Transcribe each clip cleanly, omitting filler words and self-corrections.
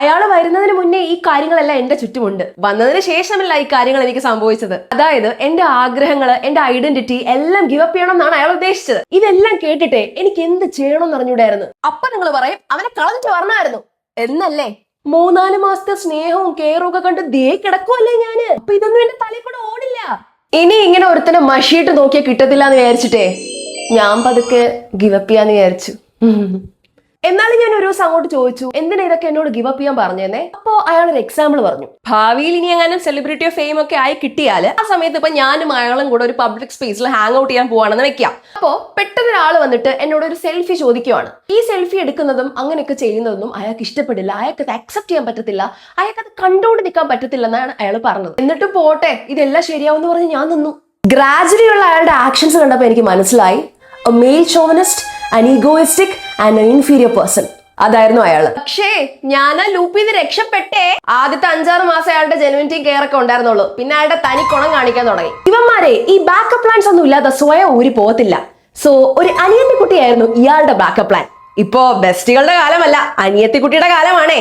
അയാൾ വരുന്നതിന് മുന്നേ ഈ കാര്യങ്ങളെല്ലാം എന്റെ ചുറ്റുമുണ്ട്. വന്നതിന് ശേഷമല്ല ഈ കാര്യങ്ങൾ എനിക്ക് സംഭവിച്ചത്. അതായത് എന്റെ ആഗ്രഹങ്ങള്, എന്റെ ഐഡന്റിറ്റി എല്ലാം ഗിവ് അപ്പ് ചെയ്യണം എന്നാണ് അയാൾ ഉദ്ദേശിച്ചത്. ഇതെല്ലാം കേട്ടിട്ടേ എനിക്ക് എന്ത് ചെയ്യണമെന്ന് അറിഞ്ഞൂടായിരുന്നു. അപ്പൊ നിങ്ങൾ പറയും അവനെ കളഞ്ഞിട്ട് വരണമായിരുന്നു എന്നല്ലേ? 3-4 മാസത്തെ സ്നേഹവും കെയറും ഒക്കെ കണ്ട് ദേ കിടക്കുമല്ലേ ഞാന്. അപ്പൊ ഇതൊന്നും എന്റെ തലയിൽ കൂടെ ഓടില്ല. ഇനി ഇങ്ങനെ ഒരുത്തനെ മഷിയിട്ട് നോക്കിയാൽ കിട്ടത്തില്ല എന്ന് വിചാരിച്ചിട്ടേ ഞാൻ പതുക്കെ ഗിവ് അപ്പ് ചെയ്യാന്ന് വിചാരിച്ചു. എന്നാലും ഞാൻ ഒരു ദിവസം അങ്ങോട്ട് ചോദിച്ചു, എന്തിനാ ഇതൊക്കെ എന്നോട് ഗിവ് അപ്പ് ചെയ്യാൻ പറഞ്ഞേന്നേ? അപ്പോ അയാൾ ഒരു എക്സാമ്പിൾ പറഞ്ഞു. ഭാവിയിൽ ഇനി എങ്ങാനും സെലിബ്രിറ്റി ഓഫ് ഫെയിം ഒക്കെ ആയി കിട്ടിയാൽ ആ സമയത്ത് ഇപ്പൊ ഞാനും അയാളും കൂടെ ഒരു പബ്ലിക് സ്പേസിൽ ഹാങ് ഔട്ട് ചെയ്യാൻ പോവാണെന്ന് വെക്കാം. അപ്പോ പെട്ടെന്ന് ഒരാൾ വന്നിട്ട് എന്നോട് ഒരു സെൽഫി ചോദിക്കുവാണ്. ഈ സെൽഫി എടുക്കുന്നതും അങ്ങനെയൊക്കെ ചെയ്യുന്നതൊന്നും അയാൾക്ക് ഇഷ്ടപ്പെടില്ല, അയാൾക്ക് അത് അക്സെപ്റ്റ് ചെയ്യാൻ പറ്റത്തില്ല, അയാൾക്ക് അത് കണ്ടുകൊണ്ട് നിൽക്കാൻ പറ്റത്തില്ല എന്നാണ് അയാൾ പറഞ്ഞത്. എന്നിട്ട് പോട്ടെ ഇതെല്ലാം ശരിയാവും പറഞ്ഞ് ഞാൻ നിന്നു. ഗ്രാജുവലി ഉള്ള അയാളുടെ ആക്ഷൻസ് കണ്ടപ്പോൾ എനിക്ക് മനസ്സിലായി, a male chauvinist, an egoistic and an inferior person. അതായിരുന്നു അയാള്. പക്ഷേ ഞാൻ ആ ലൂപ്പിൽ നിന്ന് രക്ഷപ്പെട്ടേ. ആദ്യത്തെ 5-6 മാസം അയാളുടെ ജെനുവിനിറ്റിയും കെയർ ഒക്കെ ഉണ്ടായിരുന്നുള്ളൂ. പിന്നെ അയാളുടെ തനി കുണം കാണിക്കാൻ തുടങ്ങി. ഇവന്മാരെ ഈ ബാക്കപ്പ് പ്ലാൻസ് ഒന്നും ഇല്ലാതെ സ്വയം ഊരി പോകത്തില്ല. സോ ഒരു അനിയത്തി കുട്ടിയായിരുന്നു ഇയാളുടെ ബാക്കപ്പ് പ്ലാൻ. ഇപ്പോ ബെസ്റ്റികളുടെ കാലമല്ല, അനിയത്തിക്കുട്ടിയുടെ കാലമാണേ.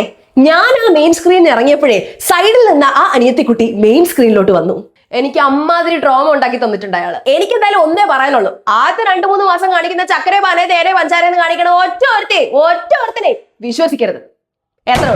ഞാൻ ആ മെയിൻ സ്ക്രീനിൽ ഇറങ്ങിയപ്പോഴേ സൈഡിൽ നിന്ന് ആ അനിയത്തിക്കുട്ടി മെയിൻ സ്ക്രീനിലോട്ട് വന്നു. എനിക്ക് അമ്മാതിരി ട്രോമ ഉണ്ടാക്കി തന്നിട്ടുണ്ട് അയാൾ. എനിക്ക് എന്തായാലും ഒന്നേ പറയാനുള്ളൂ, ആദ്യത്തെ 2-3 മാസം കാണിക്കുന്ന ചക്കര പാനേ തേരെ പഞ്ചാരെന്ന് കാണിക്കണ ഒറ്റ ഒരുത്തിനെ വിശ്വസിക്കരുത്. എത്ര